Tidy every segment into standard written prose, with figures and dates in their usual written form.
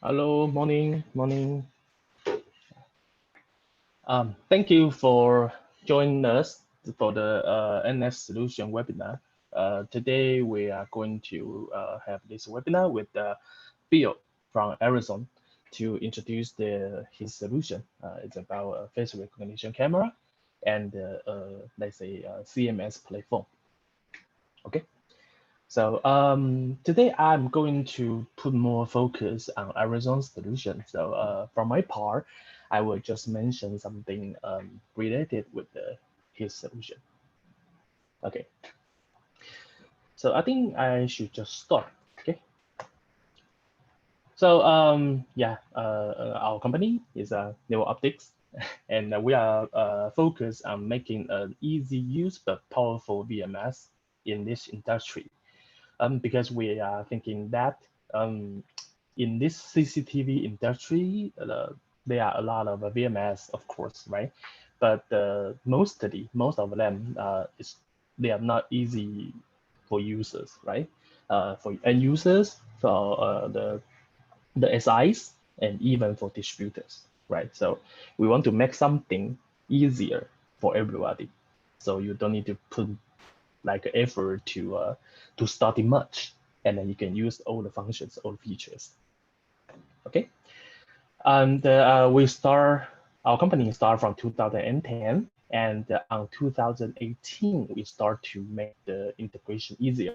Hello, morning. Thank you for joining us for the NF Solution webinar. Today we are going to have this webinar with Bill from Arisan to introduce his solution. It's about a face recognition camera and let's say CMS platform. Okay. So today I'm going to put more focus on Arisan's solution. So from my part, I will just mention something related with his solution. Okay. So I think I should just start. Okay. So yeah, our company is Optix, and we are focused on making an easy use but powerful VMS in this industry. Because we are thinking that in this CCTV industry, there are a lot of VMS, of course, right? But most of them they are not easy for users, right? For end users, for the SIs, and even for distributors, right? So we want to make something easier for everybody, so you don't need to put like effort to study much, and then you can use all the functions, all the features. Okay, and our company start from 2010, and on 2018 we start to make the integration easier,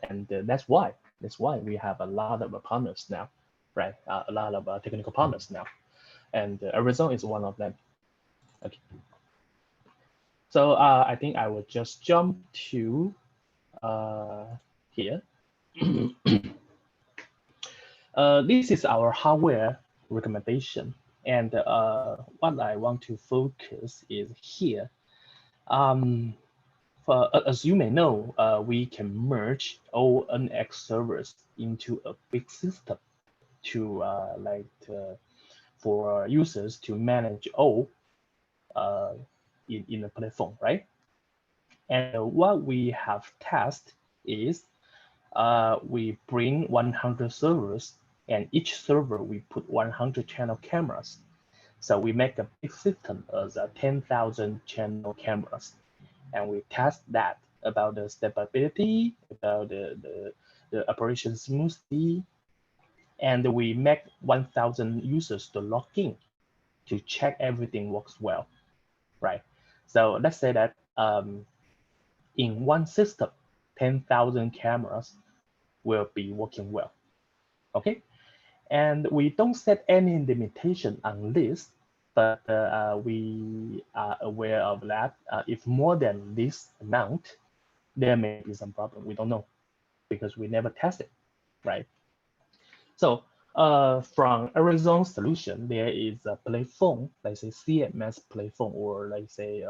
and that's why we have a lot of partners now, right? A lot of technical partners now, and Arisan is one of them. Okay. So I think I will just jump to here. This is our hardware recommendation, and what I want to focus is here. As you may know, we can merge all NX servers into a big system to for users to manage all in a platform, right? And what we have tested is we bring 100 servers, and each server we put 100 channel cameras. So we make a big system as 10,000 channel cameras, and we test that about the stability, about the operation smoothly, and we make 1,000 users to log in to check everything works well, right? So let's say that in one system, 10,000 cameras will be working well, okay? And we don't set any limitation on this, but we are aware of that. If more than this amount, there may be some problem. We don't know because we never tested, right? So from Arisan solution, there is a platform, let's say CMS platform, or let's say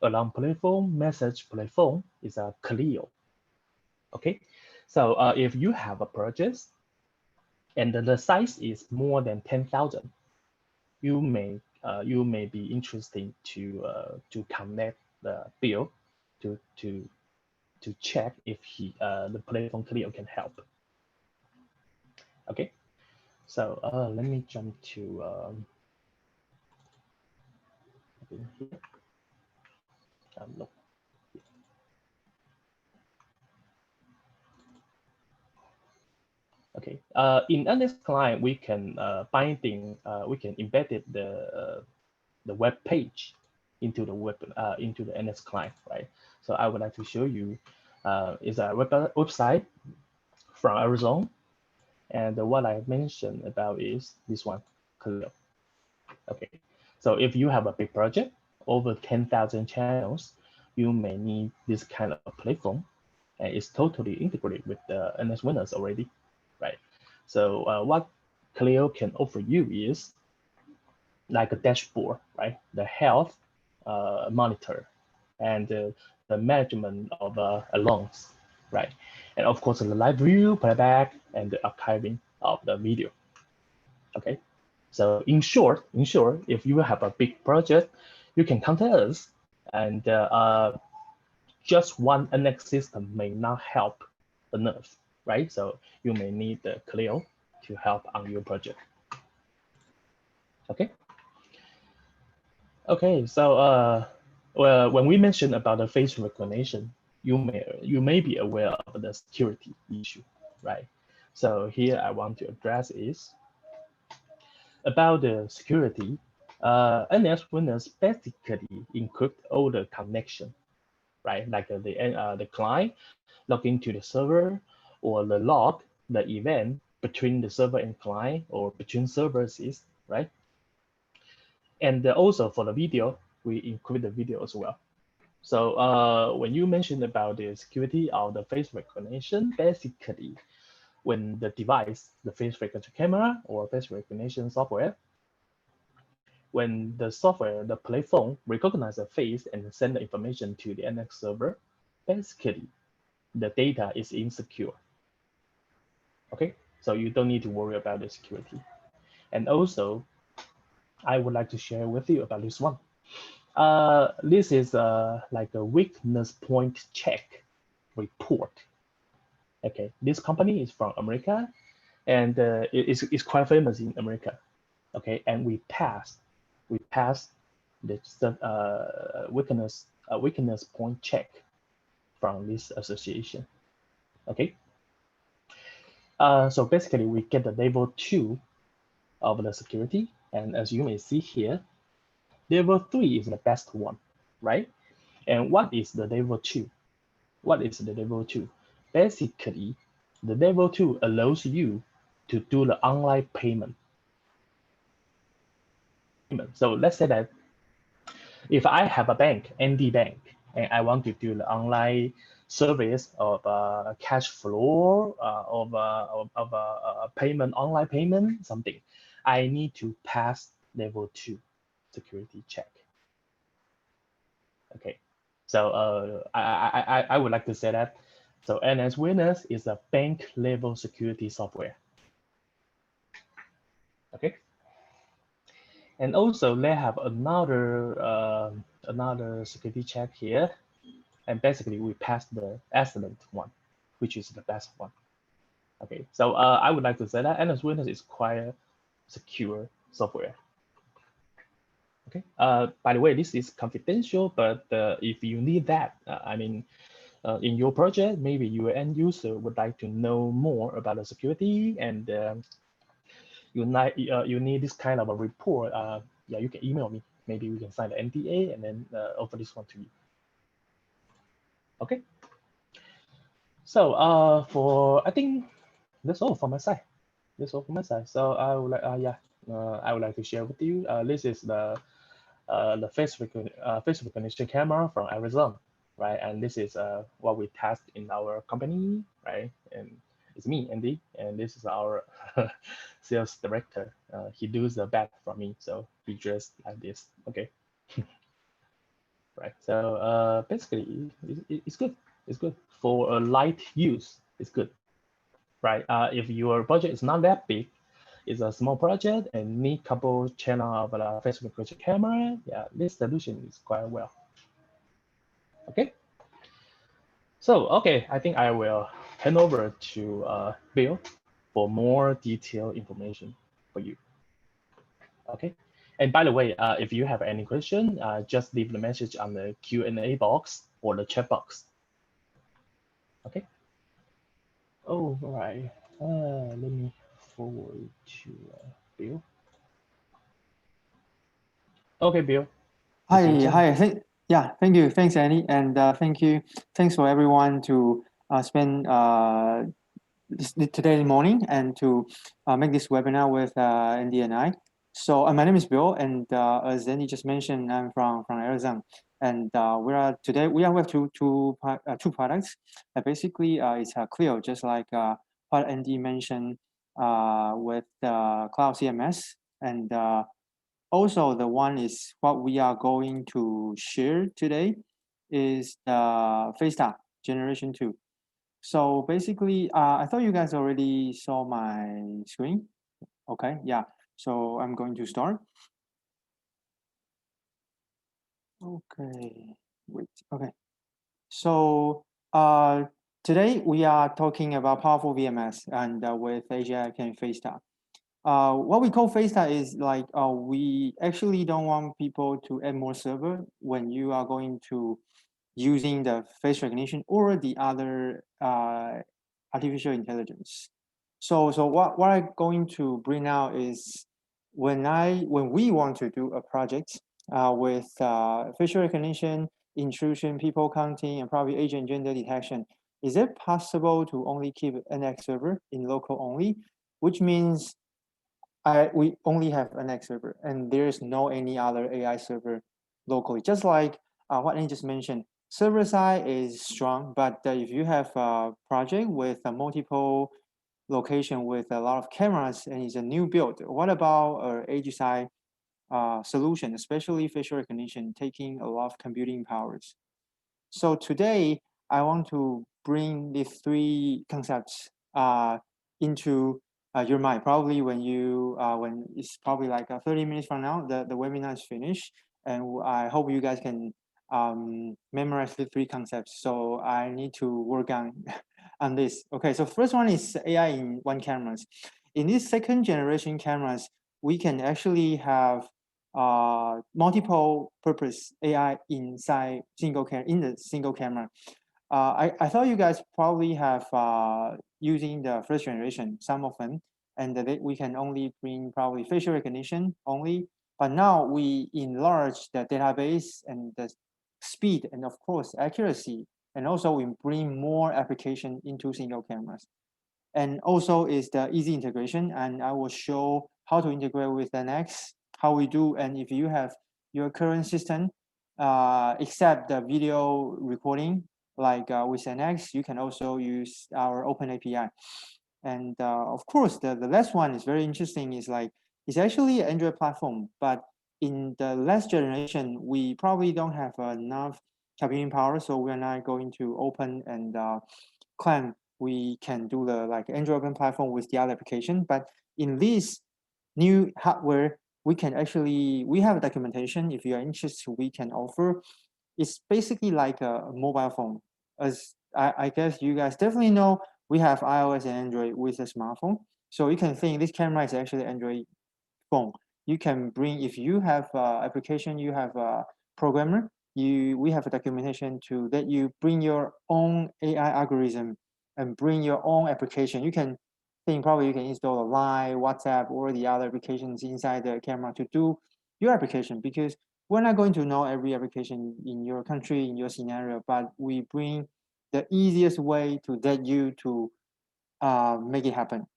alarm platform, message platform is a Clio. Okay, so if you have a project and the size is more than 10,000, you may be interested to connect the Bill to check if the platform Clio can help. Okay, so let me jump to here. No. Okay. In NX client, we can we can embed the web page into the NX client, right? So I would like to show you is a website from Arisan, and what I mentioned about is this one, Clio. Okay. So if you have a big project over 10,000 channels, you may need this kind of platform, and it's totally integrated with the Nx Witness already, right? So what Clio can offer you is like a dashboard, right? The health monitor and the management of alarms, right? And of course, the live view, playback, and the archiving of the video. Okay. So in short, if you have a big project, you can contact us, and just one NX system may not help enough, right? So you may need the Clio to help on your project. Okay. Okay, so well, when we mention about the face recognition, you may be aware of the security issue, right? So here I want to address is about the security. Nx Witness basically encrypt all the connection, right? Like the client log into the server, or the log the event between the server and client, or between services, right? And also for the video, we encrypt the video as well. So when you mentioned about the security of the face recognition, basically when the device, the face recognition camera or face recognition software, when the software, the platform recognize the face and send the information to the NX server, basically the data is insecure. Okay, so you don't need to worry about the security. And also, I would like to share with you about this one. This is like a weakness point check report. Okay, this company is from America, and it's quite famous in America. Okay, and we passed the weakness point check from this association. Okay, so basically we get the level 2 of the security, and as you may see here, level 3 is the best one, right? And what is the level 2? What is the level 2? Basically, the level 2 allows you to do the online payment. So let's say that if I have a bank, ND Bank, and I want to do the online service of cash flow, of payment, online payment, something, I need to pass level 2 security check. Okay, so I would like to say that. So Nx Witness is a bank level security software. Okay, and also they have another security check here, and basically we passed the excellent one, which is the best one. Okay, so I would like to say that Nx Witness is quite secure software. Okay, by the way, this is confidential, but if you need that, I mean, in your project, maybe your end user would like to know more about the security, and you need this kind of a report, yeah, you can email me. Maybe we can sign the NDA and then offer this one to you. Okay. So I think that's all from my side. That's all from my side. So I would like, I would like to share with you. This is the face recognition camera from Arisan, right? And this is what we test in our company, right? And it's me, Andy, and this is our sales director. He does the back for me, so he dressed like this. Okay, right. So basically, it's good. It's good for a light use. It's good, right? If your budget is not that big, it's a small project and need couple channel of the face recognition camera, yeah, this solution is quite well. Okay. So, okay, I think I will hand over to Bill for more detailed information for you. Okay. And by the way, if you have any question, just leave the message on the Q&A box or the chat box. Okay. Oh, all right. Let me forward to Bill. Okay, Bill. Hi. Thank you. Thanks, Annie, and thanks for everyone to spend today morning and to make this webinar with Andy and I. So my name is Bill, and as Andy just mentioned, I'm from Arizona, and we have two products. Basically, it's Clio, just like what Andy mentioned with Cloud CMS, and also the one is what we are going to share today is the FaceTime Generation 2. So basically, I thought you guys already saw my screen. Okay, yeah. So I'm going to start. Okay, wait. Okay. So today we are talking about powerful VMS and with AGI and FaceTime. What we call FaceTime is like we actually don't want people to add more server when you are going to using the face recognition or the other artificial intelligence. So what I'm going to bring out is when we want to do a project with facial recognition, intrusion, people counting, and probably agent gender detection, is it possible to only keep an Nx server in local only, which means we only have an Nx server and there is no any other AI server locally. Just like what I just mentioned, server side is strong, but if you have a project with a multiple location with a lot of cameras and it's a new build, what about edge side solution, especially facial recognition, taking a lot of computing powers? So today I want to bring these three concepts into your mind. Probably when it's probably like 30 minutes from now, the webinar is finished, and I hope you guys can memorize the three concepts. So I need to work on on this. Okay, so first one is AI in one cameras. In these second generation cameras, we can actually have multiple purpose AI inside in the single camera. I thought you guys probably have using the first generation, some of them, and that we can only bring probably facial recognition only. But now we enlarge the database and the speed and of course accuracy, and also we bring more application into single cameras. And also is the easy integration, and I will show how to integrate with the Nx, how we do, and if you have your current system, except the video recording, like with Nx, you can also use our open API. And of course, the last one is very interesting, is like, it's actually an Android platform, but in the last generation, we probably don't have enough computing power, so we're not going to open and claim we can do the like Android open platform with the other application. But in this new hardware, we can actually, we have a documentation. If you are interested, we can offer. It's basically like a mobile phone. As I guess you guys definitely know, we have iOS and Android with a smartphone. So you can think this camera is actually Android phone. You can bring, if you have application, you have a programmer, we have a documentation to that you bring your own AI algorithm and bring your own application. You can think probably you can install a Line, WhatsApp, or the other applications inside the camera to do your application, because we're not going to know every application in your country, in your scenario, but we bring the easiest way to get you to make it happen.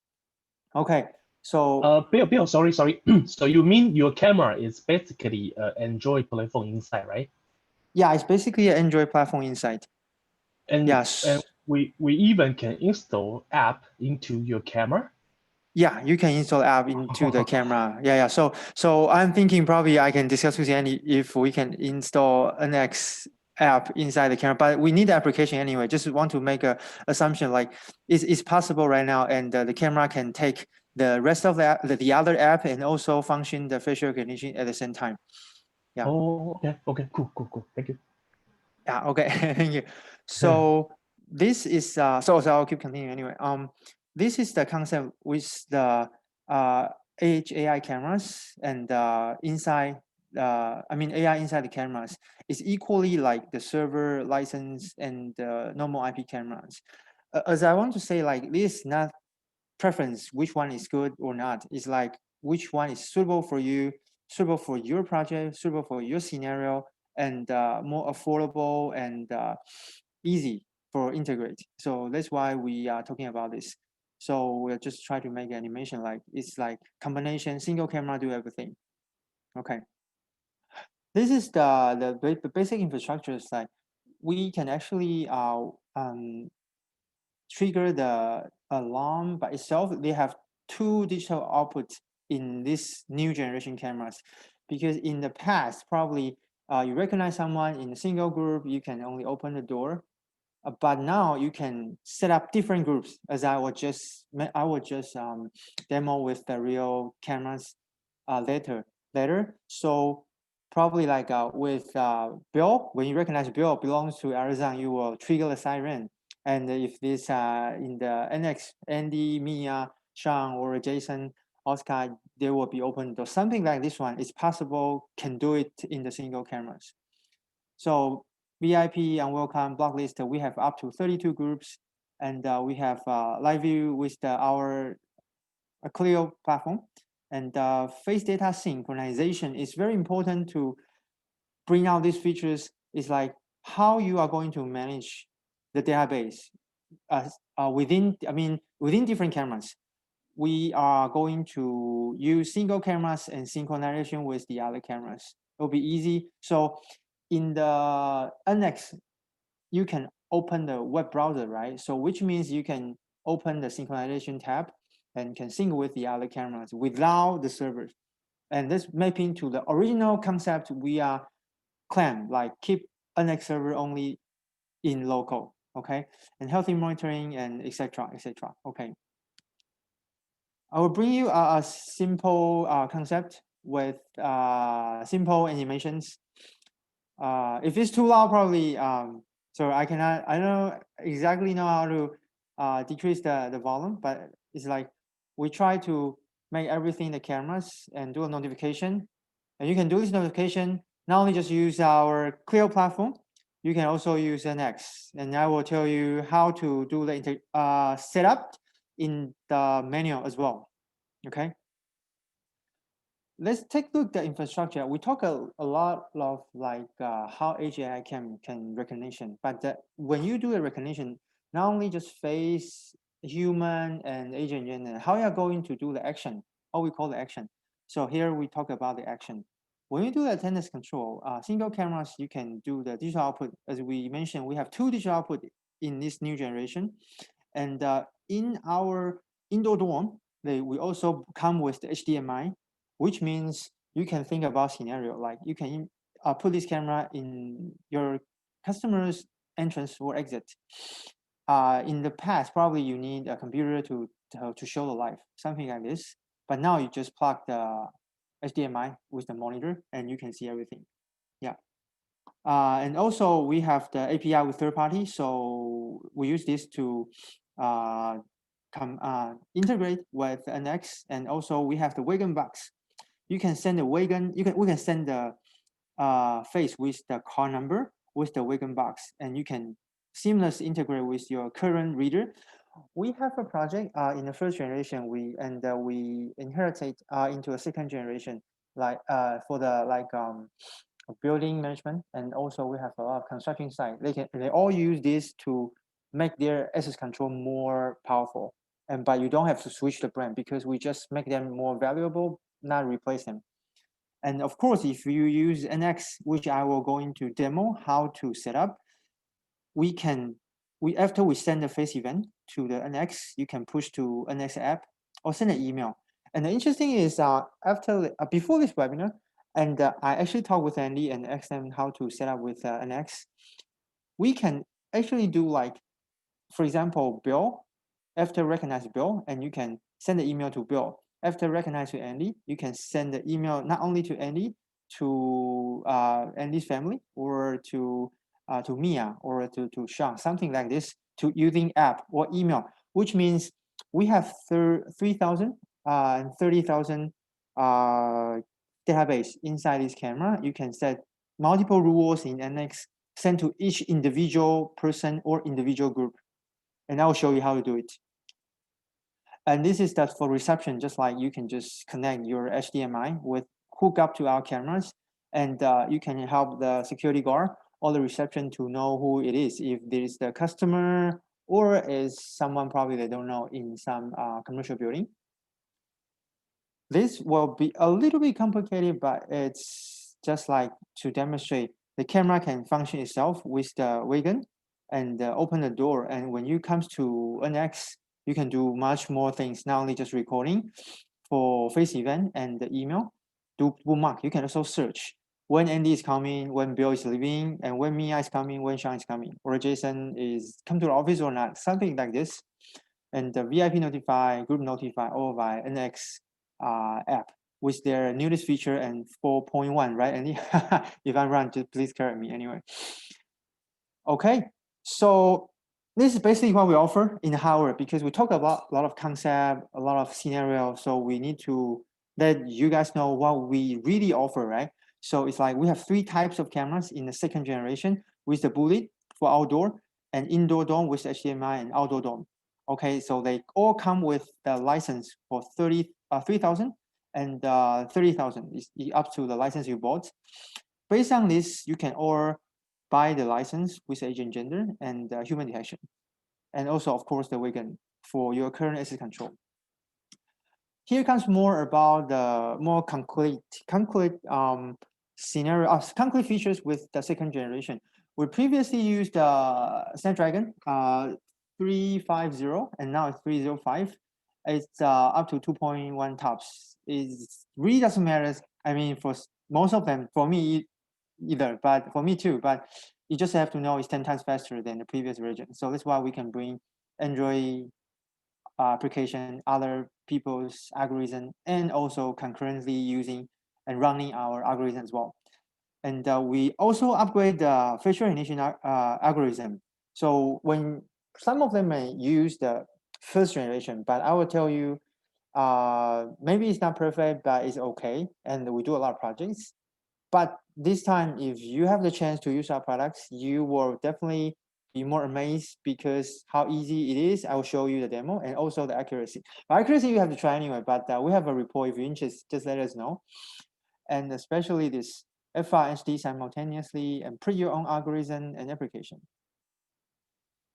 Okay, so Bill, sorry. So you mean your camera is basically an Android platform inside, right? yeah, it's basically an Android platform inside. And Yes. we even can install app into your camera. Yeah, you can install app into the camera. Yeah. So I'm thinking probably I can discuss with Andy if we can install Nx app inside the camera, but we need the application anyway. Just want to make a assumption like it's possible right now, and the camera can take the rest of the other app and also function the facial recognition at the same time. Yeah. Oh, okay, cool. Thank you. Yeah. Okay. Thank you. So this is so I'll keep continuing anyway. This is the concept with the edge AI cameras and inside. I mean AI inside the cameras is equally like the server license and normal IP cameras. As I want to say, like this is not preference which one is good or not. It's like which one is suitable for you, suitable for your project, suitable for your scenario, and more affordable and easy for integrate. So that's why we are talking about this. So we'll just try to make an animation like it's like combination, single camera do everything. Okay. This is the basic infrastructure side. We can actually trigger the alarm by itself. They have two digital outputs in this new generation cameras, because in the past, probably you recognize someone in a single group, you can only open the door. But now you can set up different groups, as I will just demo with the real cameras later. So probably like with Bill, when you recognize Bill belongs to Arisan, you will trigger the siren. And if this in the NX, Andy, Mia, Sean, or Jason, Oscar, they will be open. So something like this one is possible, can do it in the single cameras. So VIP and welcome blacklist, we have up to 32 groups, and we have live view with our Clio platform. And face data synchronization is very important to bring out these features. Is like how you are going to manage the database within different cameras. We are going to use single cameras and synchronization with the other cameras. It will be easy. So in the Nx, you can open the web browser, right? So which means you can open the synchronization tab and can sync with the other cameras without the servers. And this mapping to the original concept we are claim, like keep Nx server only in local, okay? And healthy monitoring and etc. Okay. I will bring you a simple concept with simple animations. If it's too loud, probably so I don't exactly know how to decrease the volume, but it's like we try to make everything the cameras and do a notification. And you can do this notification not only just use our Clio platform, you can also use Nx. And I will tell you how to do the setup in the manual as well. Okay. Let's take a look at the infrastructure. We talk a lot of like how AGI can recognition, but when you do a recognition, not only just face human and agent, and how you are going to do the action, what we call the action. So here we talk about the action. When you do the attendance control, single cameras, you can do the digital output. As we mentioned, we have 2 digital output in this new generation. And in our indoor dorm, we also come with the HDMI, which means you can think about scenario like you can put this camera in your customer's entrance or exit. In the past, probably you need a computer to show the live, something like this. But now you just plug the HDMI with the monitor and you can see everything. Yeah. And also we have the API with third party. So we use this to integrate with Nx, and also we have the wagon box. You can send the wagon. We can send the face with the car number with the wagon box, and you can seamlessly integrate with your current reader. We have a project in the first generation. We inherited into a second generation, like for the building management, and also we have a lot of construction site. They all use this to make their access control more powerful. And but you don't have to switch the brand because we just make them more valuable, not replace them. And of course, if you use Nx, which I will go into demo how to set up, after we send the face event to the Nx, you can push to Nx app or send an email. And the interesting is before this webinar, and I actually talked with Andy and asked them how to set up with Nx. We can actually do like, for example, Bill, after recognize Bill, and you can send the email to Bill. After recognize to Andy, you can send the email not only to Andy, to Andy's family, or to Mia, or to Sean, something like this, to using app or email, which means we have 3,000 and 30,000 database inside this camera. You can set multiple rules in Nx, sent to each individual person or individual group. And I'll show you how to do it. And this is that for reception, just like you can just connect your HDMI with hook up to our cameras, and you can help the security guard or the reception to know who it is, if there is the customer or is someone probably they don't know in some commercial building. This will be a little bit complicated, but it's just like to demonstrate the camera can function itself with the wagon and open the door. And when you comes to Nx, you can do much more things, not only just recording for face event and the email, do bookmark. You can also search when Andy is coming, when Bill is leaving, and when Mia is coming, when Sean is coming, or Jason is come to the office or not, something like this. And the VIP notify, group notify, all by Nx app with their newest feature and 4.1, right? And if I'm wrong, just please correct me anyway. Okay, so This is basically what we offer in hardware, because we talk about a lot of concept, a lot of scenario. So we need to let you guys know what we really offer, right? So it's like we have 3 types of cameras in the 2nd generation, with the bullet for outdoor, and indoor dome with HDMI, and outdoor dome. Okay, so they all come with the license for 3,000 and 30,000 is up to the license you bought. Based on this, you can all buy the license with age and gender and human detection, and also, of course, the vegan for your current access control. Here comes more about the more concrete scenario, concrete features with the 2nd generation. We previously used Snapdragon 350, and now it's 305. It's up to 2.1 tops. It really doesn't matter. I mean, for most of them, for me either, but for me too. But you just have to know it's 10 times faster than the previous version. So that's why we can bring Android application, other people's algorithm, and also concurrently using and running our algorithm as well. And we also upgrade the facial recognition algorithm. So when some of them may use the 1st generation, but I will tell you, maybe it's not perfect, but it's okay. And we do a lot of projects. But this time, if you have the chance to use our products, you will definitely be more amazed, because how easy it is. I will show you the demo, and also the accuracy. Accuracy you have to try anyway, but we have a report. If you're interested, just let us know. And especially this FR simultaneously, and put your own algorithm and application.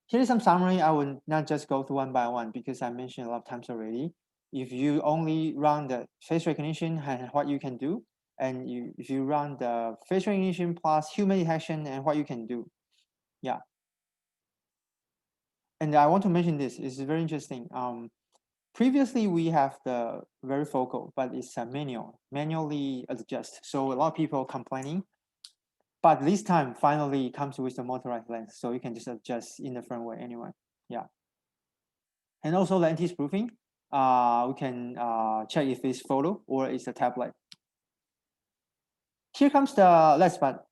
Here's some summary. I will not just go through one by one, because I mentioned a lot of times already. If you only run the face recognition and what you can do, and if you run the face recognition plus human detection and what you can do. Yeah. And I want to mention this, it's very interesting. Previously we have the very focal, but it's a manually adjust. So a lot of people complaining, but this time finally it comes with the motorized lens. So you can just adjust in the front way anyway. Yeah. And also the anti-spoofing, we can check if it's photo or it's a tablet. Here comes the last but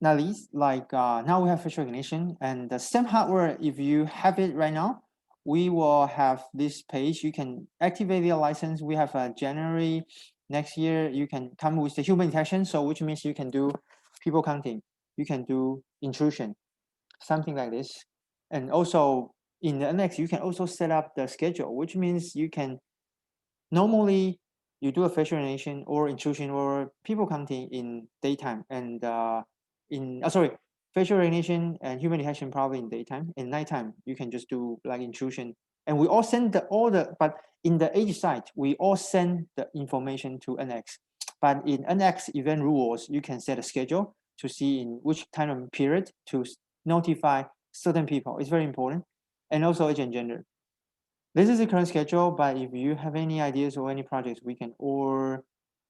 not least, like now we have facial recognition, and the same hardware, if you have it right now, we will have this page. You can activate the license. We have a January next year, you can come with the human detection. So which means you can do people counting, you can do intrusion, something like this. And also in the Nx, you can also set up the schedule, which means you can normally you do a facial recognition or intrusion or people counting in daytime, and facial recognition and human detection probably in daytime. In nighttime, you can just do like intrusion. And we all send but in the edge site, we all send the information to Nx. But in Nx event rules, you can set a schedule to see in which time of period to notify certain people. It's very important. And also age and gender. This is the current schedule, but if you have any ideas or any projects, we can or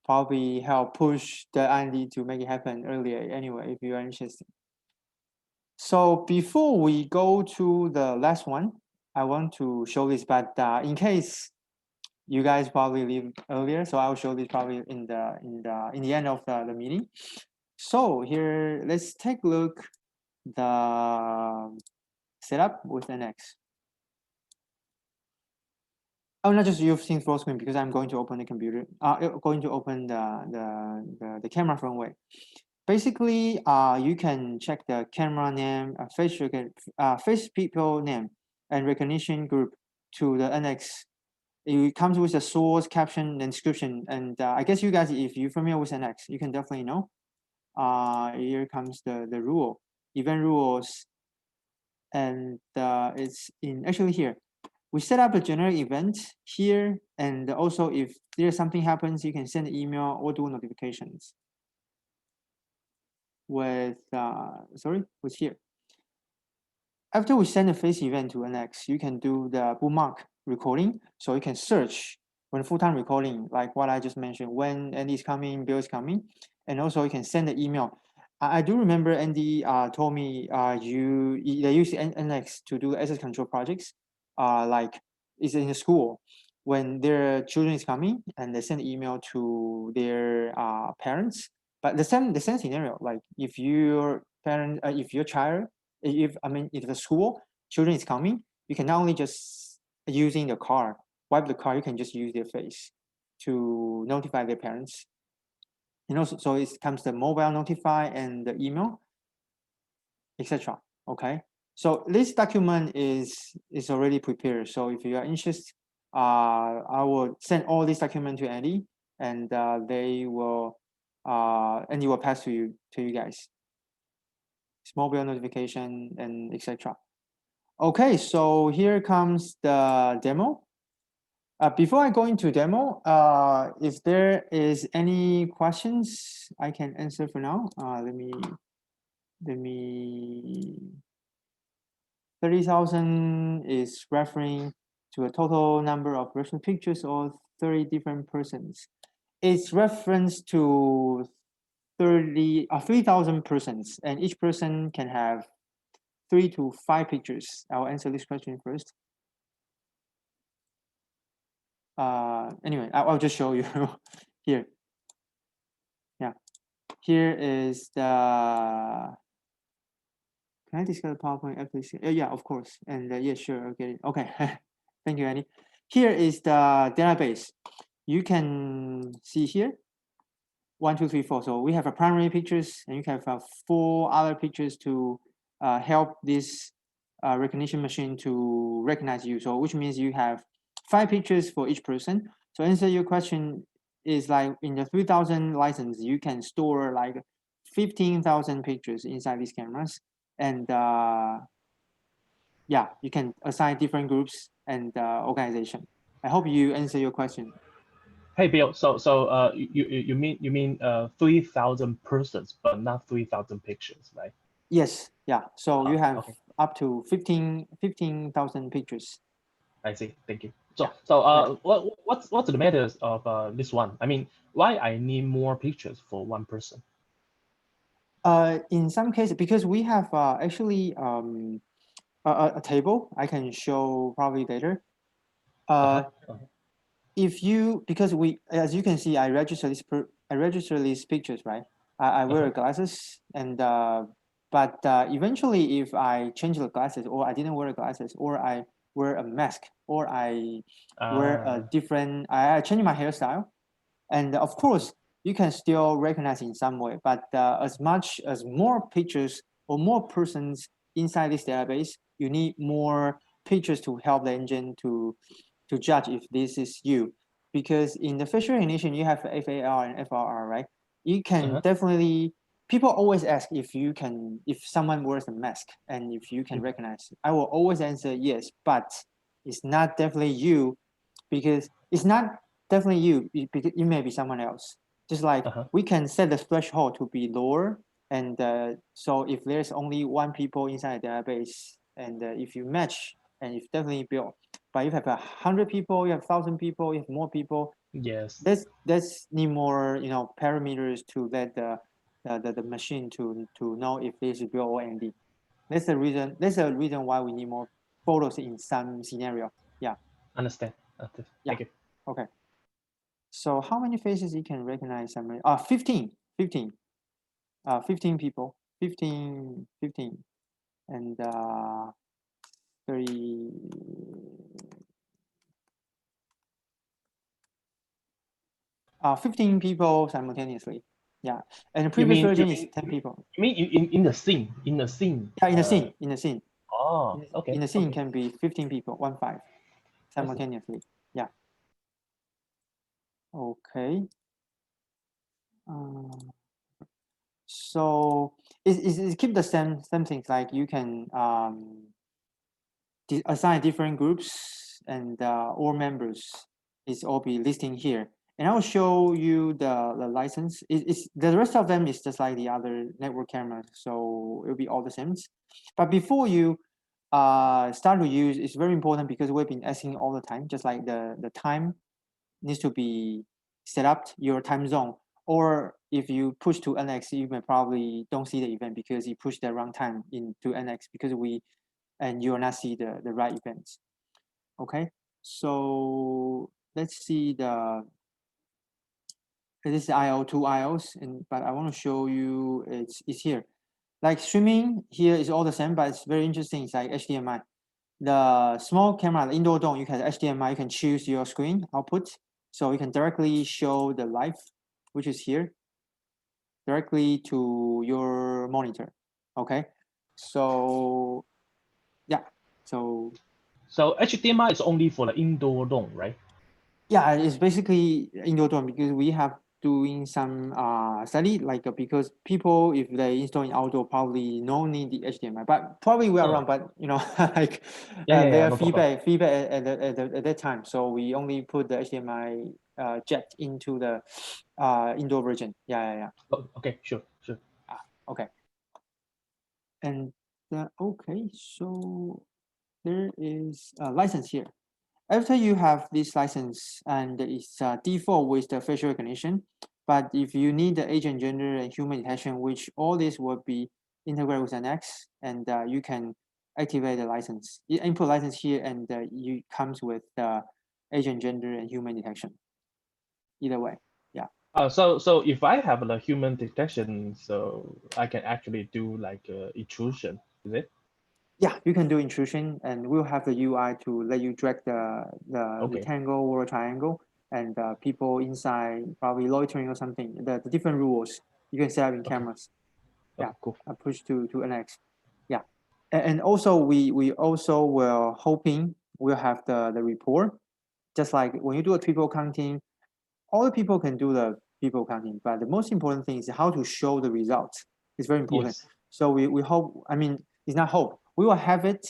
probably help push the R&D to make it happen earlier anyway, if you are interested. So before we go to the last one, I want to show this, but in case you guys probably leave earlier, so I'll show this probably in the end of the meeting. So here, let's take a look the setup with Nx. Oh, not just you've seen full screen, because I'm going to open the computer. Going to open the camera front way. Basically, you can check the camera name, face people name, and recognition group to the Nx. It comes with a source, caption, and description. And I guess you guys, if you're familiar with Nx, you can definitely know. Here comes the rule, event rules, and it's in actually here. We set up a generic event here, and also if there's something happens, you can send an email or do notifications with with here. After we send a face event to Nx, you can do the bookmark recording. So you can search when full-time recording, like what I just mentioned, when Andy is coming, Bill is coming, and also you can send an email. I do remember Andy told me they use Nx to do access control projects, like is in the school when their children is coming and they send email to their parents. But the same scenario, like if your parent, if your child, if the school children is coming, you can not only just using the car, wipe the car, you can just use their face to notify their parents. So it comes the mobile notify and the email, etc. Okay. So this document is already prepared. So if you are interested, I will send all this document to Andy, and they will and he will pass to you guys. It's mobile notification and etc. Okay, so here comes the demo. Before I go into demo, if there is any questions, I can answer for now. Let me 30,000 is referring to a total number of reference pictures or 30 different persons. It's reference to 3,000 persons, and each person can have 3 to 5 pictures. I'll answer this question first. Anyway, I'll just show you here. Yeah, here is the. Can I discuss the PowerPoint application? Yeah, of course. And yeah, sure, I'll get it. Okay, thank you, Annie. Here is the database. You can see here, 1, 2, 3, 4. So we have a primary pictures, and you can have 4 other pictures to help this recognition machine to recognize you. So which means you have 5 pictures for each person. So answer your question is like in the 3,000 license, you can store like 15,000 pictures inside these cameras. And yeah, you can assign different groups and organization. I hope you answer your question. Hey Bill, you mean 3,000 persons, but not 3,000 pictures, right? Yes, yeah. So you have Okay. up to 15,000 pictures. I see. Thank you. Yeah. What's the matter of this one? I mean, why I need more pictures for one person? In some cases, because we have actually a table I can show probably later. If you, because we, as you can see, I register these pictures, right? I wear glasses, and but eventually, if I change the glasses, or I didn't wear glasses, or I wear a mask, or I wear a different, I change my hairstyle, and of course, you can still recognize in some way. But as much as more pictures or more persons inside this database, you need more pictures to help the engine to judge if this is you. Because in the facial recognition, you have FAR and FRR, right? You can definitely, people always ask if someone wears a mask and if you can recognize. I will always answer yes, but it's not definitely you, because it's not definitely you, because it may be someone else. Just like we can set the threshold to be lower, and so if there's only 1 people inside the database, and if you match, and if definitely Bill, but if you have 100 people, you have 1,000 people, you have more people. Yes. That's need more parameters to let the machine to know if this is Bill or Andy. That's the reason. That's the reason why we need more photos in some scenario. Yeah. Understand. Thank you. Okay. So how many faces you can recognize? 15 people, 15, and 30. 15 people simultaneously. Yeah, and the previous version is 10 people. You mean in the scene? In the scene? Yeah, in the scene. Oh, okay. In the scene can be 15 people, 15 simultaneously. Yeah. Okay. So it keep the same things, like you can assign different groups, and all members is all be listing here. And I'll show you the license. The rest of them is just like the other network cameras, so it'll be all the same. But before you start to use, it's very important, because we've been asking all the time, just like the time needs to be set up, your time zone. Or if you push to NX, you may probably don't see the event because you push the wrong time into NX, because and you will not see the right events. Okay, so let's see this is IO, 2 IOs, but I want to show you it's here. Like streaming here is all the same, but it's very interesting. It's like HDMI. the small camera, the indoor dome, you can HDMI, you can choose your screen output. So you can directly show the live, which is here, directly to your monitor. Okay. So yeah. So HDMI is only for the indoor dome, right? yeah, it's basically indoor dome because we have doing some study because people, if they install in outdoor, probably no need the HDMI, but probably we are wrong, but like their No problem. feedback at that time, so we only put the HDMI jack into the indoor version. Oh, okay, sure. Okay. And okay, so there is a license here. After you have this license and it's default with the facial recognition, but if you need the agent gender and human detection, which all this will be integrated with Nx, and you can activate the license. You input license here, and you comes with the agent gender and human detection. Either way, yeah. So if I have the human detection, so I can actually do like intrusion, is it? Yeah, you can do intrusion, and we'll have the UI to let you drag the Okay. rectangle or triangle, and people inside probably loitering or something. The different rules you can set up in cameras. Okay, Yeah, cool. push to NX. Yeah, and also we also were hoping we'll have the report, just like when you do a people counting, all the people can do the people counting, but the most important thing is how to show the results. It's very important. Yes. So we hope, I mean, it's not hope. We will have it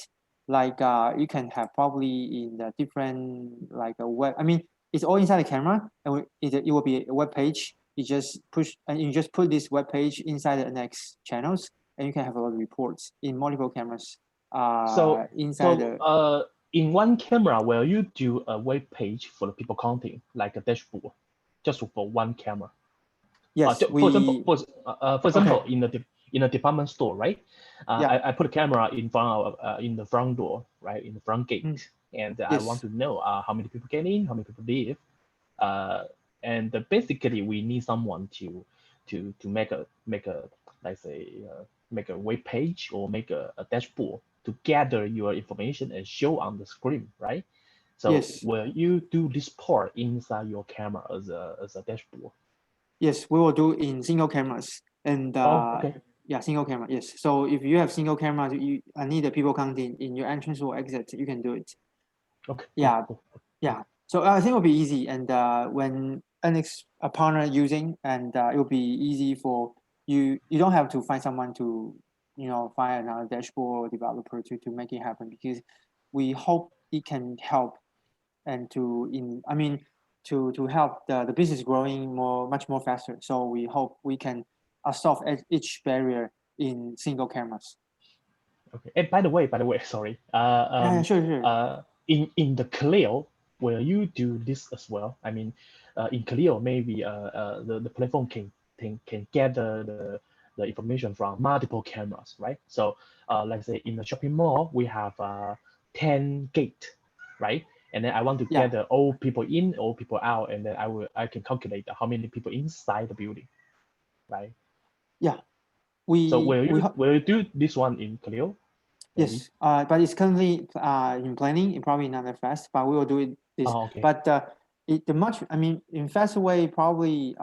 like you can have probably in the different like a web. I mean, it's all inside the camera, and it will be a web page. You just push and you just put this web page inside the next channels, and you can have a lot of reports in multiple cameras. So Inside so the in one camera, will you do a web page for the people counting, like a dashboard, just for one camera? yes, For example, we for okay. example, in a department store, right? Yeah. I put a camera in front of in the front door, right, in the front gate, Mm, and I want yes. to know how many people get in, how many people leave, and basically we need someone to make a like say make a web page or make a dashboard to gather your information and show on the screen, right? So Yes. will you do this part inside your camera as a dashboard? Yes, we will do in single cameras. And Oh, okay. yeah, single camera. Yes. So if you have single cameras, you need the people counting in your entrance or exit, you can do it. Okay, cool, Yeah, cool. yeah. So I think it'll be easy. And when Nx a partner using, and it will be easy for you. You don't have to find someone to, find another dashboard developer to make it happen, because we hope it can help and to help the business growing much more faster. So we hope we can solve each barrier in single cameras. Okay. And by the way, sorry. Yeah, sure. In the Clio, will you do this as well? I mean, in Clio, maybe the platform can gather the information from multiple cameras, right? So, let's say in the shopping mall, we have 10 gate, right? And then I want to Yeah, gather all people in, all people out, and then I can calculate how many people inside the building, right? yeah. So We will you do this one in Clio? Maybe. Yes, but it's currently in planning. It probably not that fast, but we will do it this. Oh, okay. But in faster way, probably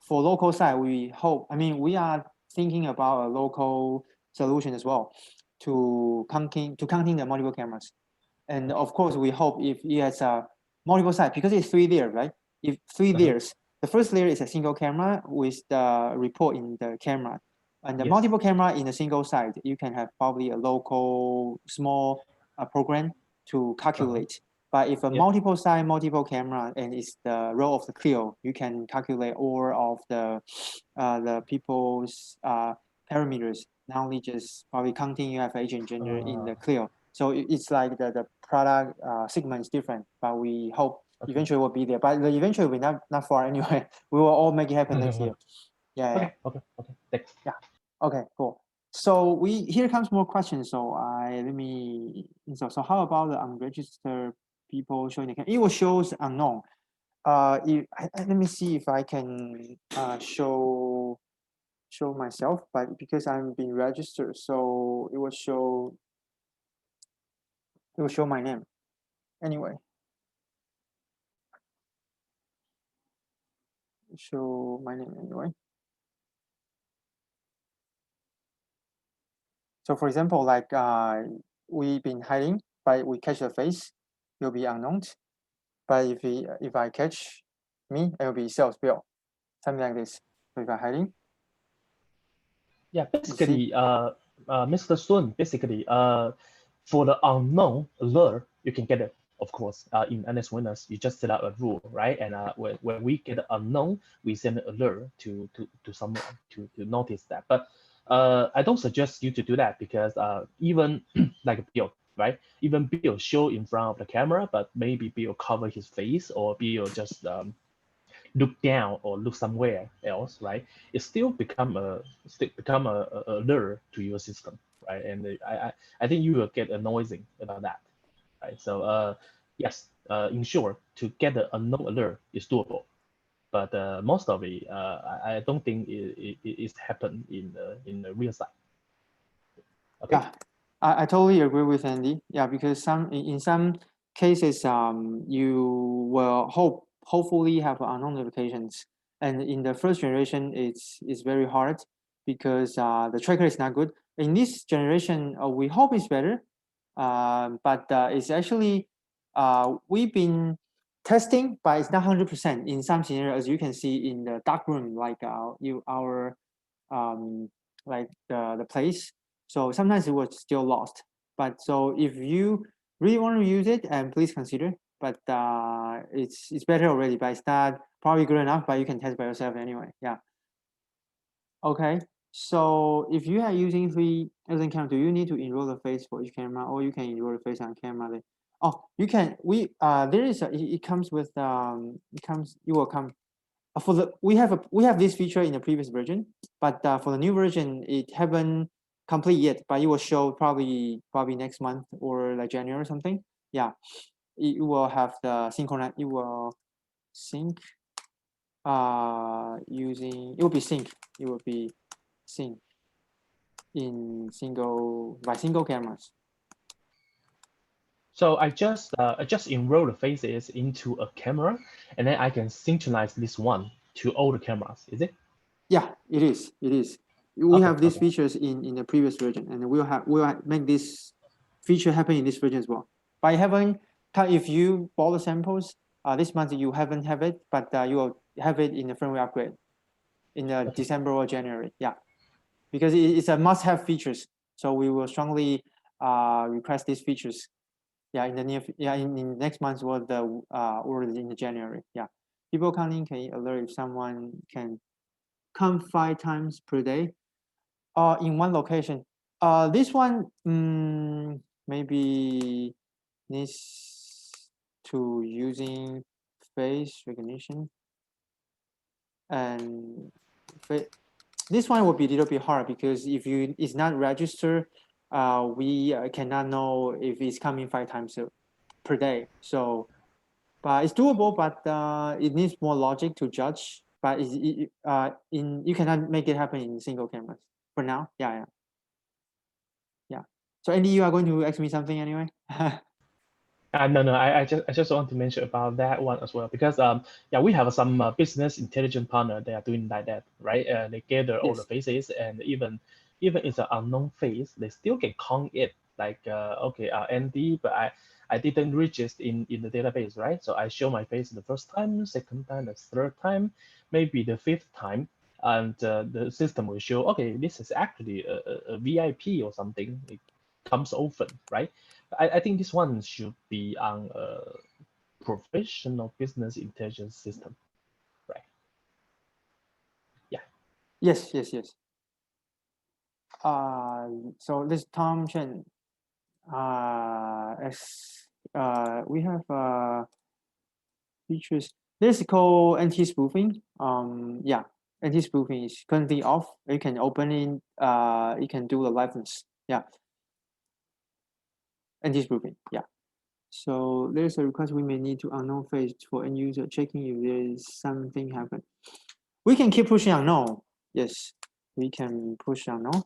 for local side, we hope. I mean, we are thinking about a local solution as well to counting the multiple cameras. And Okay. of course, we hope if it has a multiple side, because it's 3 layers, right? If 3 layers, the first layer is a single camera with the report in the camera, and the Yes. multiple camera in a single side, you can have probably a local small program to calculate. But if a Yep. multiple side, multiple camera, and it's the row of the Clio, you can calculate all of the people's parameters. Not only just probably counting you have agent gender in the Clio. So it's like the product segment is different, but we hope Okay. eventually will be there. But eventually we're not far anyway. We will all make it happen next year. Yeah. Okay. Thanks. Yeah. Okay, cool. So here comes more questions. So so how about the unregistered people showing the camera? It will shows unknown. Let me see if I can show myself, but because I'm being registered, so it will show it will show my name anyway. Show my name anyway. So for example, like we've been hiding, but we catch the face, it will be unknown. But if I catch me, it will be sales bill, something like this. So if I'm hiding, Yeah, you see, basically, Mr. Sun, basically, for the unknown alert, you can get it, of course, in Nx Witness, you just set up a rule, right? And when we get unknown, we send an alert to someone to notice that. But I don't suggest you to do that because even like Bill, right? Even Bill show in front of the camera, but maybe Bill cover his face or Bill just look down or look somewhere else, right? It still become a alert to your system, right? And I think you will get annoying about that, right? So yes, in short, to get the unknown alert is doable, but most of it I don't think it happen in the real side. Okay. yeah, I totally agree with Andy. Yeah, because in some cases, you will hopefully have unknown notifications, and in the first generation, it's very hard because the tracker is not good. In this generation, we hope it's better, but it's actually we've been testing, but it's not 100% in some scenarios. As you can see in the dark room, like our like the place. So sometimes it was still lost. But so if you really want to use it, and please consider. But it's better already. But it's not probably good enough. But you can test by yourself anyway. Yeah. Okay. So if you are using three Arisan camera, do you need to enroll the face for each camera, or you can enroll the face on camera? Oh, you can. There is it comes with it will come for the we have this feature in the previous version, but for the new version it haven't complete yet, but it will show probably next month or like January or something. Yeah, it will have the synchronize. It will sync using it will be sync. It will be sync in single cameras. So I just enroll the faces into a camera, and then I can synchronize this one to all the cameras. Is it? Yeah, it is. It is. We Okay. have these Okay. features in the previous version, and we'll make this feature happen in this version as well. But if you bought the samples this month, you haven't have it, but you will have it in the firmware upgrade in the Okay. December or January. Yeah, because it's a must-have features. So we will strongly request these features. Yeah, in next month or in the January. Yeah, people counting can alert if someone can come 5 times per day in one location. This one maybe needs to using face recognition, and this one will be a little bit hard because if it's not registered, we cannot know if it's coming 5 times per day. So, but it's doable, but it needs more logic to judge. But you cannot make it happen in single cameras for now. Yeah. So Andy, you are going to ask me something anyway? No, I just want to mention about that one as well because yeah, we have some business intelligence partner. They are doing like that, right? They gather all the Yes. faces, and even it's an unknown face, they still can count it like okay, Andy, but I didn't register in the database, right? So I show my face the first time, second time, the third time, maybe the fifth time, and the system will show okay, this is actually a VIP or something. It comes often, right? I think this one should be on a professional business intelligence system, right? Yeah. Yes. So this Tom Chen, as we have features. This is called anti-spoofing. Yeah, anti-spoofing is currently off. You can open it. You can do the liveness. Yeah, anti-spoofing. Yeah. So there's a request we may need to unknown face for end user checking if there is something happen. We can keep pushing unknown. Yes, we can push unknown.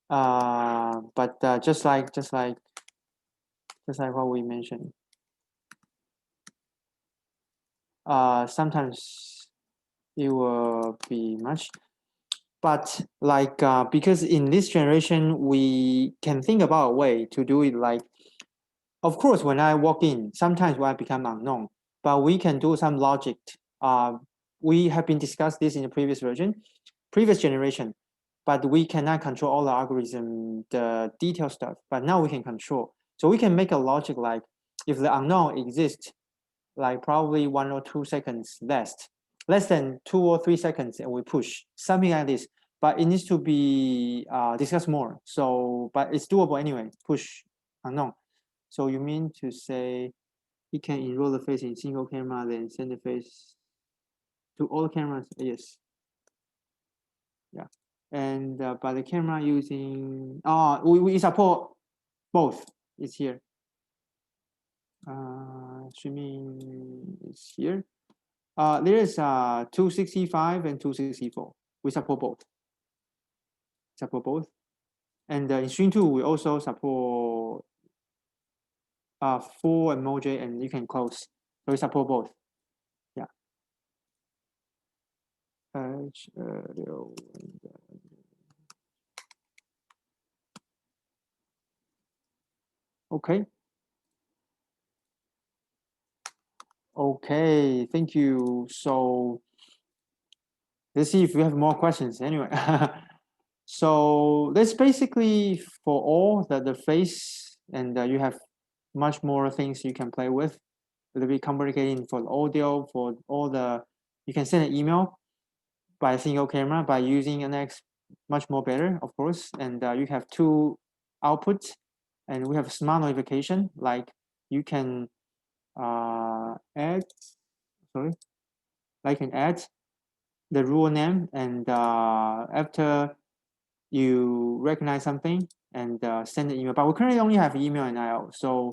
But just like just like what we mentioned. Sometimes it will be much, but like because in this generation we can think about a way to do it. Like, of course, when I walk in, sometimes when I become unknown, but we can do some logic. We have been discussed this in the previous generation, but we cannot control all the algorithm, the detail stuff. But now we can control, so we can make a logic like if the unknown exists, like probably 1 or 2 seconds less than 2 or 3 seconds, and we push something like this. But it needs to be discussed more. So, but it's doable anyway. Push unknown. So you mean to say he can enroll the face in single camera, then send the face to all cameras? Yes. Yeah. And by the camera using, we support both. It's here. Streaming is here. There is 265 and 264. We support both. And in Stream 2, we also support full emoji, and you can close. So we support both. Yeah. Okay. Okay, thank you. So let's see if we have more questions anyway. So that's basically for all the face, and you have much more things you can play with. It'll be complicating for the audio, for all you can send an email by a single camera by using Nx, much more better, of course. And you have 2 outputs, and we have smart notification, like you can add the rule name, and after you recognize something, and send an email. But we currently only have email and IO, so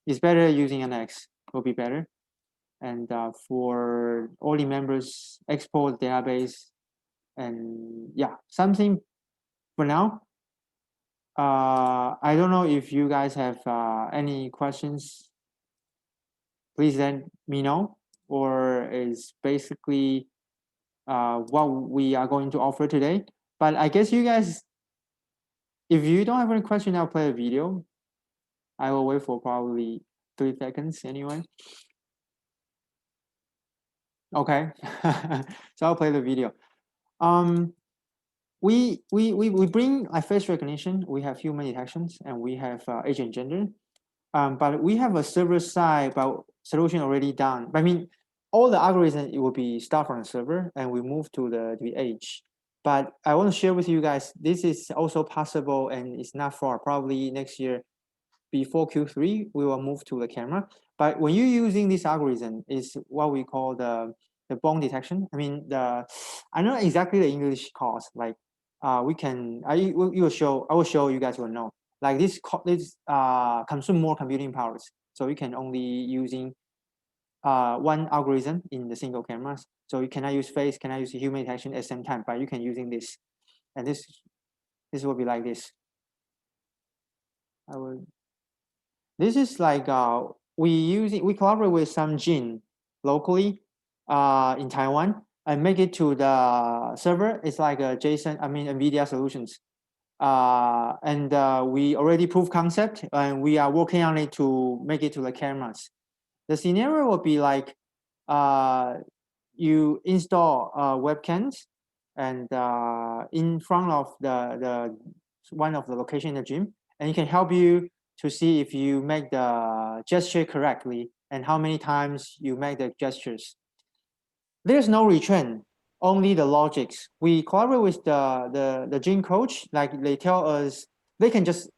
it's better using Nx, will be better. And for all the members, export database, and yeah, something for now. I don't know if you guys have any questions. Please let me know, or is basically what we are going to offer today. But I guess you guys, if you don't have any question, I'll play a video. I will wait for probably 3 seconds anyway. Okay, so I'll play the video. We bring a face recognition. We have human detections, and we have age and gender. But we have a server side solution already done. I mean, all the algorithms, it will be start from the server, and we move to the edge. But I want to share with you guys, this is also possible, and it's not far. Probably next year, before Q3, we will move to the camera. But when you're using this algorithm, is what we call the bone detection. I mean, I don't know exactly the English calls. Like, I will show you guys will know. Like this consume more computing powers. So you can only using one algorithm in the single cameras. So you cannot use face, cannot use human detection at the same time, but you can using this. And this will be like this. This is like we collaborate with some gene locally in Taiwan and make it to the server. It's like a NVIDIA solutions. And we already proved concept, and we are working on it to make it to the cameras. The scenario will be like you install webcams, and in front of the one of the location in the gym, and it can help you to see if you make the gesture correctly and how many times you make the gestures. There's no retrain, only the logics. We collaborate with the gene coach, like they tell us they can just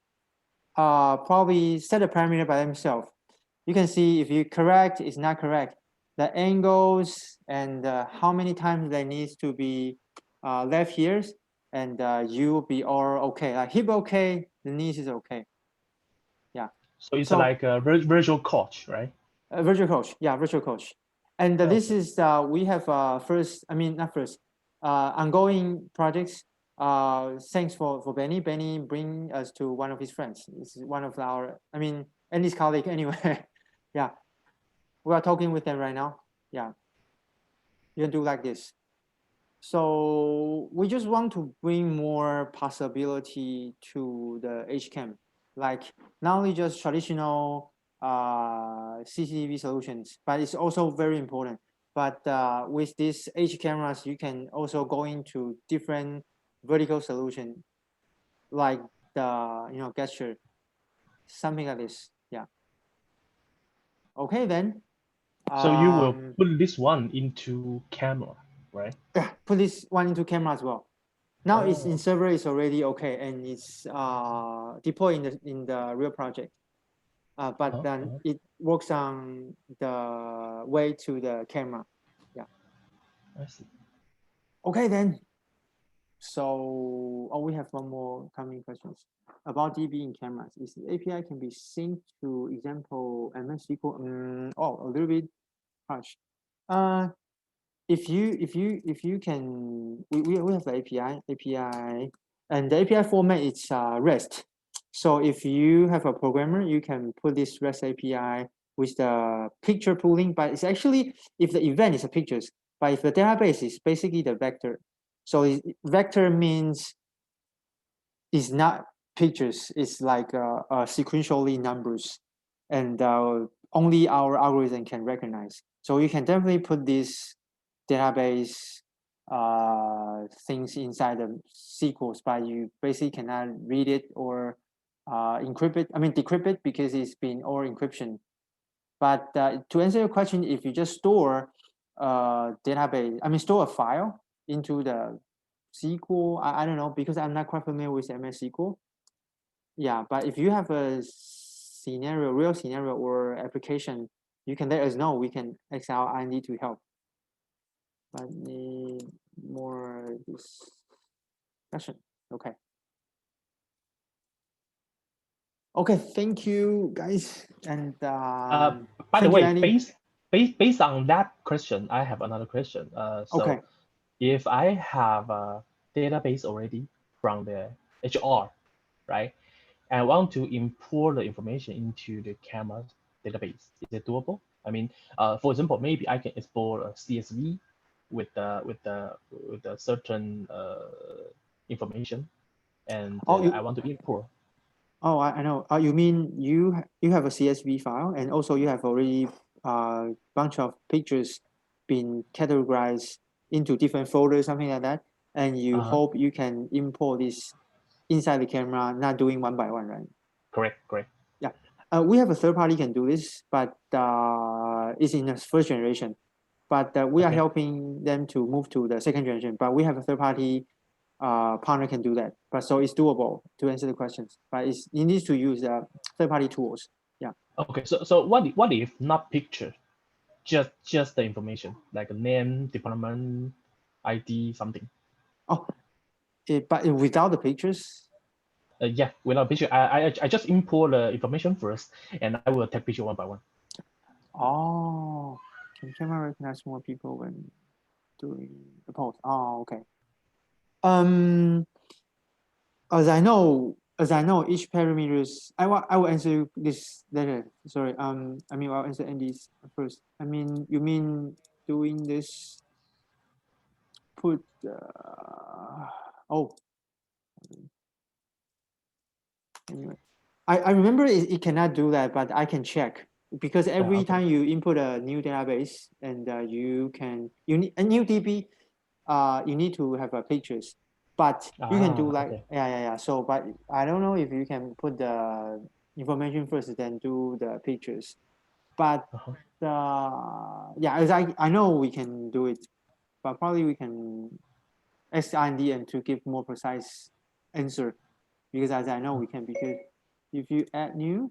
probably set a parameter by themselves. You can see if you correct, it's not correct. The angles and how many times they need to be left here, and you be all okay. Like hip okay, the knees is okay. Yeah. So it's like a virtual coach, right? Virtual coach, yeah, virtual coach. And this is we have ongoing projects. Thanks for Benny. Benny bring us to one of his friends. This is one of our, Andy's colleague anyway. Yeah, we are talking with them right now. Yeah, you can do like this. So we just want to bring more possibility to the HCam, like not only just traditional CCTV solutions, but it's also very important. But with these H cameras, you can also go into different vertical solution, like the gesture, something like this. Yeah. Okay then. So you will put this one into camera, right? Yeah, put this one into camera as well. Now it's in Oh, server, is already okay, and it's deployed in the real project. But then it works on the way to the camera. Yeah. I see. Okay then. So we have one more coming questions about DB in cameras. Is the API can be synced to example MS SQL? A little bit harsh. If you can, we have the API, and the API format is REST. So if you have a programmer, you can put this REST API with the picture pooling, but it's actually, if the event is a pictures, but if the database is basically the vector. So vector means it's not pictures, it's like sequentially numbers, and only our algorithm can recognize. So you can definitely put this database things inside the SQLs, but you basically cannot read it or encrypt it. I mean, decrypt it because it's been all encryption. But to answer your question, if you just store database, I mean, store a file into the SQL, I don't know, because I'm not quite familiar with MS SQL. Yeah, but if you have a scenario, real scenario or application, you can let us know. We can ask our R&D to help. But need more discussion. Okay. Okay, thank you guys. And By the thank you, way, Andy. based on that question, I have another question. Okay. If I have a database already from the HR, right, and I want to import the information into the camera database, is it doable? I mean, for example, maybe I can export a CSV with a certain information, and I want to import. Oh, I know. You mean you have a CSV file, and also you have already bunch of pictures been categorized into different folders, something like that, and you hope you can import this inside the camera, not doing one by one, right? Correct. Yeah. We have a third party can do this, but it's in the first generation. But we are helping them to move to the second generation. But we have a third party partner can do that. But so it's doable to answer the questions. But you need to use third party tools. Yeah. Okay. So what if not picture, just the information like a name, department, ID, something. Oh, but without the pictures. Yeah, without picture, I just import the information first, and I will take picture one by one. Oh, can camera recognize more people when doing the post? Oh, okay. As I know, each parameters. I will answer this later. Sorry. I mean, I'll answer Andy's first. I mean, you mean doing this? Put. Oh. Anyway, I remember it cannot do that, but I can check because every time you input a new database and you need a new DB, you need to have pictures, but you can do like yeah. So, but I don't know if you can put the information first, then do the pictures. But yeah, as I know we can do it, but probably we can ask R&D and to give more precise answer because as I know we can because if you add new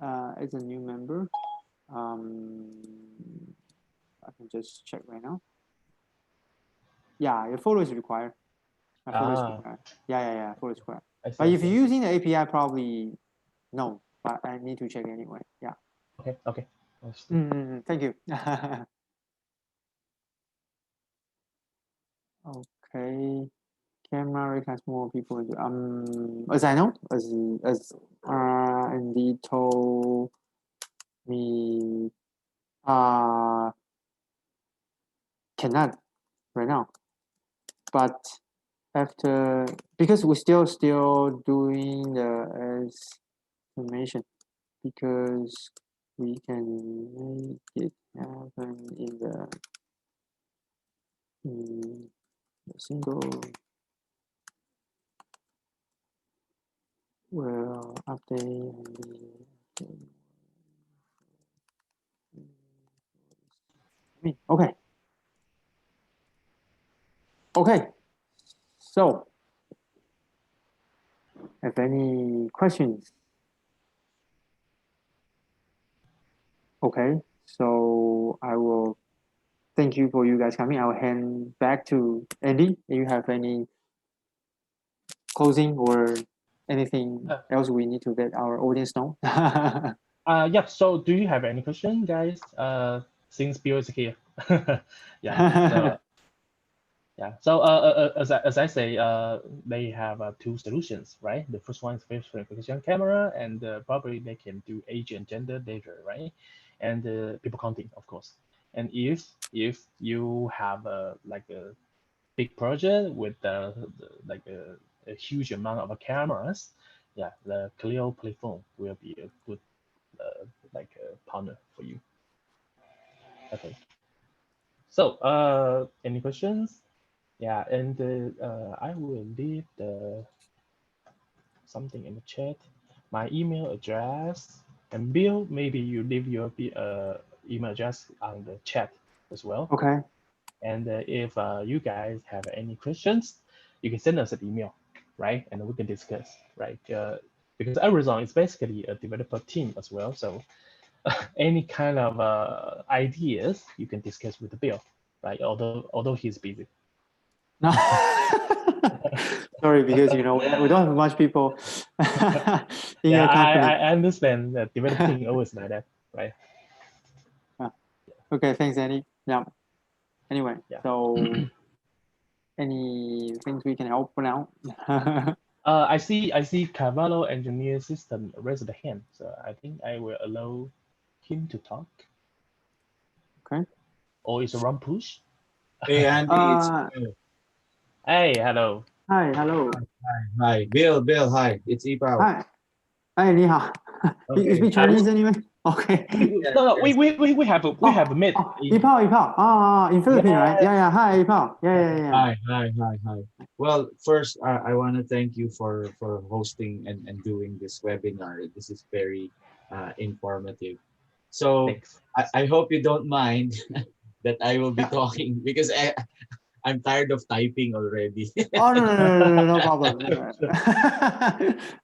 as a new member, I can just check right now. Yeah, your photo is required. My photo is required. Yeah, photo is required. But if you're using the API, probably no. But I need to check anyway. Yeah. Okay. Thank you. Okay. Camera recognizes more people. As I know, as Andy told right now. But after, because we're still doing the estimation, because we can make it happen in the single, well, update okay. Okay, so if any questions? Okay, so I will thank you for you guys coming. I'll hand back to Andy. If you have any closing or anything else we need to let our audience know. Yeah, so do you have any question, guys? Since Bill is here. Yeah, so yeah, so as I say, they have two solutions, right? The first one is face recognition camera, and probably they can do age and gender data, right? And people counting, of course. And if you have like a big project with like a huge amount of cameras, yeah, the Clio platform will be a good like a partner for you. Okay. So any questions? Yeah, and I will leave something in the chat. My email address, and Bill, maybe you leave your email address on the chat as well. Okay. And if you guys have any questions, you can send us an email, right? And we can discuss, right? Because Arisan is basically a developer team as well. So any kind of ideas you can discuss with Bill, right? Although he's busy. No. Sorry, because we don't have much people in Yeah, your company. I understand that developing always like that, right? Okay, thanks, Andy. Yeah. Anyway, Yeah. so any things we can help for now? I see Cavallo Engineer System raised the hand, so I think I will allow him to talk. Okay. Or is a run push? Hey, Andy, it's Hey, hello. Hi, hello. hi. Bill, hi. It's Ipaw. Hi. Hi, 你好. You Okay. speak Chinese anyway? Okay. Yes, No, yes. we have met. Ipao, in Philippines, right? Yeah. Hi, Ipao. Yeah. Hi. Well, first, I want to thank you for hosting and doing this webinar. This is very informative. So Thanks. I hope you don't mind that I will be talking because I'm tired of typing already. Oh, no problem.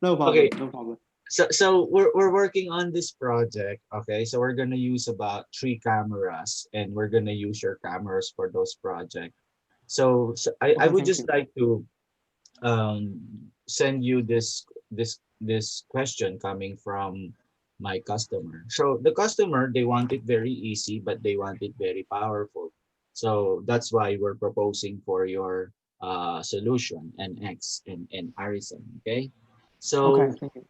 No problem. Okay. No problem. So we're working on this project. Okay, so we're gonna use about 3 cameras, and we're gonna use your cameras for those projects. So I Okay, would thank just you. like to send you this question coming from my customer. So the customer, they want it very easy, but they want it very powerful. So that's why we're proposing for your solution, Nx and Arisan. Okay, Okay, so thank you.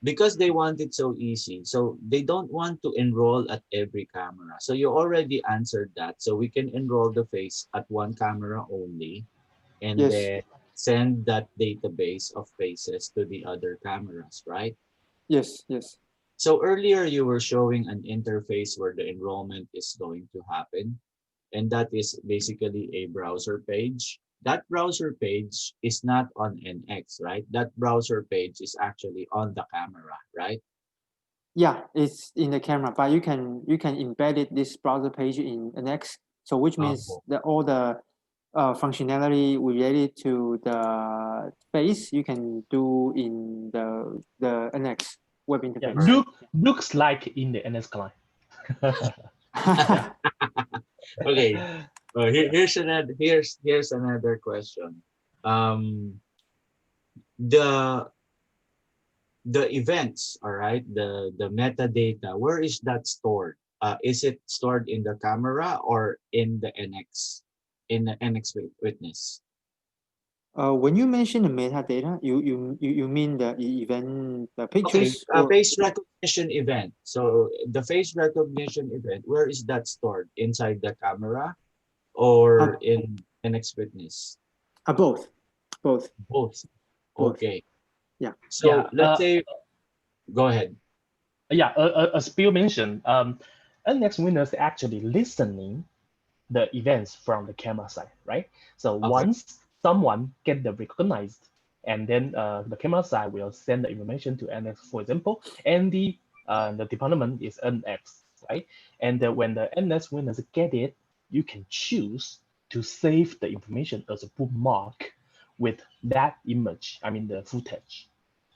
because they want it so easy, so they don't want to enroll at every camera. So you already answered that, so we can enroll the face at 1 camera only, and Yes. then send that database of faces to the other cameras, right? Yes. So earlier you were showing an interface where the enrollment is going to happen, and that is basically a browser page. That browser page is not on NX, right? That browser page is actually on the camera, right? Yeah, it's in the camera, but you can embed this browser page in the next. So which means Oh, that all the functionality related to the face you can do in the NX web Yeah, interface. looks like in the NS client. okay. Here's another question. Um, the events, all right, the metadata, where is that stored? Is it stored in the camera or in the NX, in the Nx Witness? When you mention the metadata, you mean the event, the Okay, pictures, or face recognition event. So the face recognition event, where is that stored? Inside the camera or in Nx Witness? Both. Both. Both. Okay. Yeah. So Yeah, let's say, go ahead. Yeah, as Bill mentioned, Nx Witness actually listening the events from the camera side, right? So Okay. once someone get the recognized, and then the camera side will send the information to NX, for example, and the department is NX, right? And when the NX Witness get it, you can choose to save the information as a bookmark with that image, I mean the footage,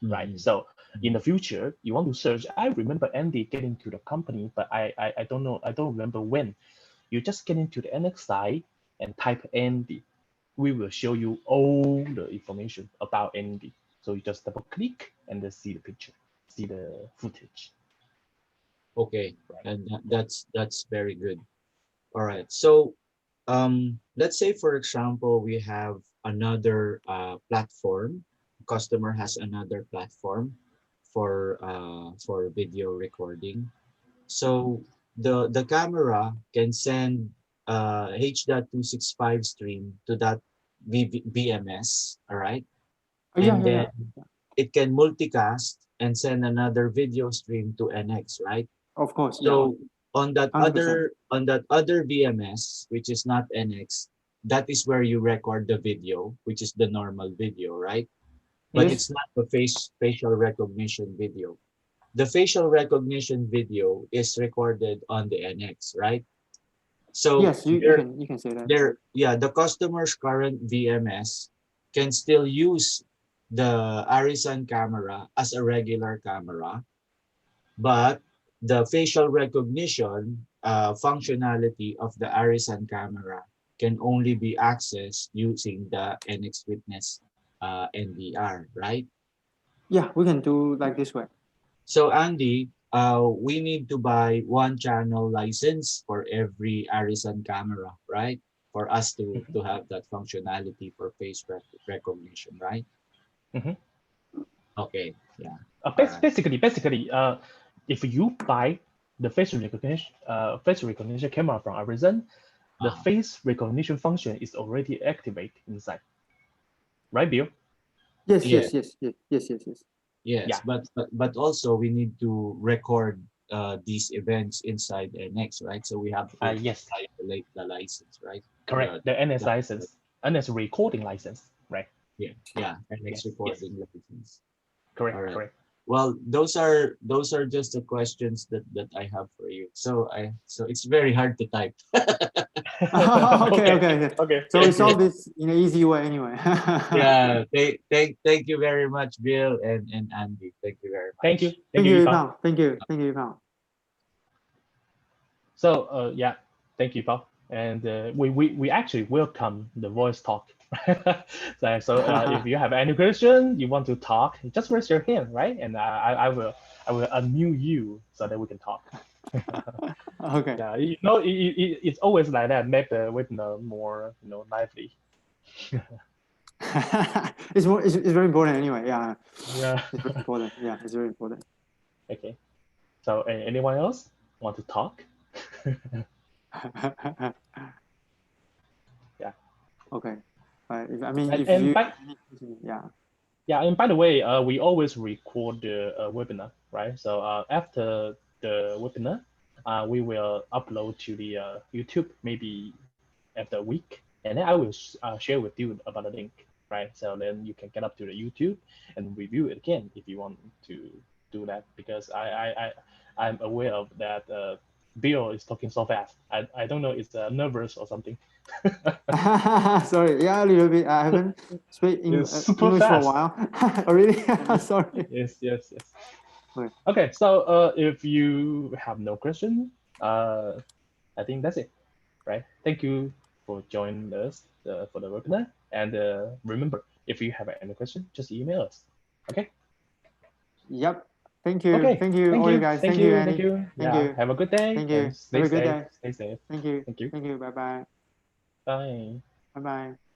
right? Mhm. So in the future, you want to search. I remember Andy getting to the company, but I don't know, I don't remember when. You just get into the NX site and type Andy. We will show you all the information about Andy. So you just double click and then see the picture, see the footage. Okay, Right. and that's very good. All right. So let's say, for example, we have another platform. Customer has another platform for video recording. So the camera can send H.265 stream to that VMS, all right? Oh, yeah, And yeah, then yeah. it can multicast and send another video stream to NX, right? Of course, yeah. So on that 100%. other VMS, which is not NX, that is where you record the video, which is the normal video, right? But Yes. it's not the facial recognition video. The facial recognition video is recorded on the NX, right? So Yes, you there, can say that. yeah, the customer's current VMS can still use the Arisan camera as a regular camera, but the facial recognition functionality of the Arisan camera can only be accessed using the Nx Witness NVR, right? Yeah, we can do like this way. So Andy, we need to buy one channel license for every Arisan camera, right? For us to have that functionality for face recognition, right? Mhm. Okay, yeah. All right. Basically, if you buy the face recognition camera from Arisan, the Uh, face recognition function is already activated inside, right, Bill? Yes, yeah, yes, yes, yes, yes, yes, yes. yes, Yeah. but also we need to record these events inside NX, right? So we have to Yes, apply the license, right? correct. The NS The license, NS recording license, right? yeah, NX Yes, recording license. All correct, right. correct. Well, those are just the questions that I have for you. So it's very hard to type. Okay, Okay, okay, okay. okay. So we solve this in an easy way anyway. Yeah. Thank you very much, Bill and Andy. Thank you very Thank you, much. thank Thank you, you, Yifan. Yifan. Thank you, Yifan. So, yeah, thank you, Paul. And we actually welcome the voice talk. So if you have any question, you want to talk, just raise your hand, right? And I will unmute you so that we can talk. Okay. Yeah, it's always like that. Make the webinar more lively. It's very important anyway. Yeah, Yeah. it's very important. Yeah, it's very important. Okay. So anyone else want to talk? Yeah. Okay. I mean, And if and you by yeah. Yeah, and by the way, we always record the webinar, right? So after the webinar, we will upload to the YouTube maybe after a week, and then I will share with you about the link, right? So then you can get up to the YouTube and review it again if you want to do that, because I'm aware of that. Bill is talking so fast. I don't know, it's nervous or something. Sorry. Yeah, a little bit. I haven't speak It's super English for a fast. while. Oh, really? Sorry. Yes, yes, yes. Okay. Okay, so if you have no question, I think that's it, right? Thank you for joining us for the webinar. And remember, if you have any question, just email us. Okay. Yep. Thank you. Okay. Thank you, Thank all you you. guys. Thank Thank you, you. Thank Annie. you. Thank Yeah. you. Have a good day Thank you. and Have stay a good safe. day. Stay safe. Thank you. Thank you. Thank you. Bye bye. Bye. Bye bye.